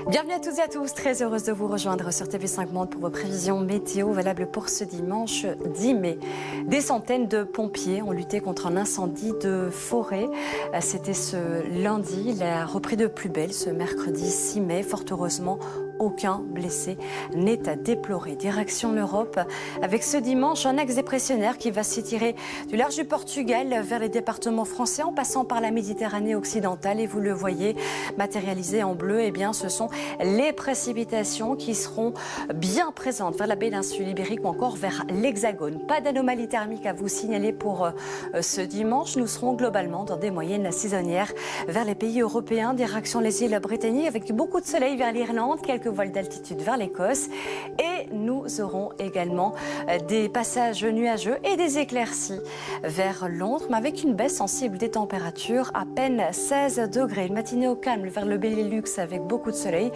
Bienvenue à toutes et à tous, très heureuse de vous rejoindre sur TV5 Monde pour vos prévisions météo valables pour ce dimanche 10 mai. Des centaines de pompiers ont lutté contre un incendie de forêt. C'était ce lundi, il a repris de plus belle ce mercredi 6 mai. Fort heureusement, aucun blessé n'est à déplorer. Direction l'Europe avec ce dimanche un axe dépressionnaire qui va s'étirer du large du Portugal vers les départements français en passant par la Méditerranée occidentale. Et vous le voyez matérialisé en bleu, eh bien ce sont les précipitations qui seront bien présentes vers la péninsule ibérique ou encore vers l'Hexagone. Pas d'anomalie thermique à vous signaler pour ce dimanche. Nous serons globalement dans des moyennes saisonnières vers les pays européens, direction les îles britanniques avec beaucoup de soleil vers l'Irlande, quelques vols d'altitude vers l'Écosse et nous aurons également des passages nuageux et des éclaircies vers Londres, mais avec une baisse sensible des températures, à peine 16 degrés. Une matinée au calme vers le Benelux avec beaucoup de soleil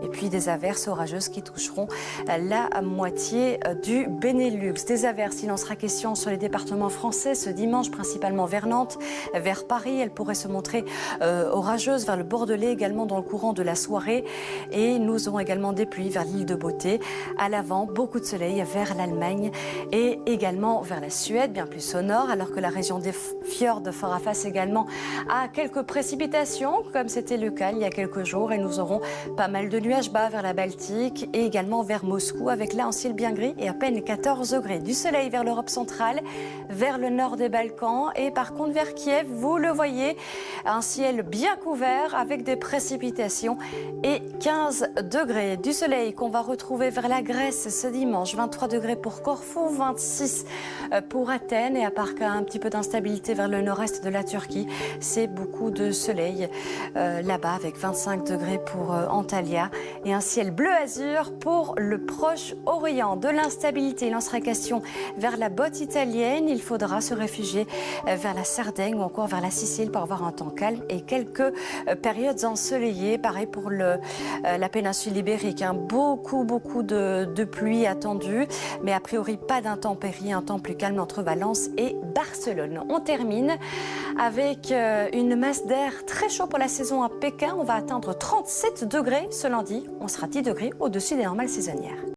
et puis des averses orageuses qui toucheront la moitié du Benelux. Des averses, il en sera question sur les départements français ce dimanche, principalement vers Nantes, vers Paris. Elle pourrait se montrer orageuse vers le Bordelais également dans le courant de la soirée et nous aurons également des pluies vers l'île de Beauté. À l'avant, beaucoup de soleil vers l'Allemagne et également vers la Suède, bien plus au nord, alors que la région des fjords fera face également à quelques précipitations, comme c'était le cas il y a quelques jours, et nous aurons pas mal de nuages bas vers la Baltique et également vers Moscou, avec là un ciel bien gris et à peine 14 degrés. Du soleil vers l'Europe centrale, vers le nord des Balkans et par contre vers Kiev, vous le voyez, un ciel bien couvert avec des précipitations et 15 degrés. Du soleil qu'on va retrouver vers la Grèce ce dimanche, 23 degrés pour Corfou, 26 pour Athènes et à part qu'un petit peu d'instabilité vers le nord-est de la Turquie, c'est beaucoup de soleil là-bas avec 25 degrés pour Antalya et un ciel bleu-azur pour le Proche-Orient. De l'instabilité, il en sera question vers la botte italienne, il faudra se réfugier vers la Sardaigne ou encore vers la Sicile pour avoir un temps calme et quelques périodes ensoleillées. Pareil pour la péninsule ibérique, hein. Beaucoup de pluie attendue, mais a priori pas d'intempéries, un temps plus calme entre Valence et Barcelone. On termine avec une masse d'air très chaud pour la saison à Pékin. On va atteindre 37 degrés ce lundi. On sera 10 degrés au-dessus des normales saisonnières.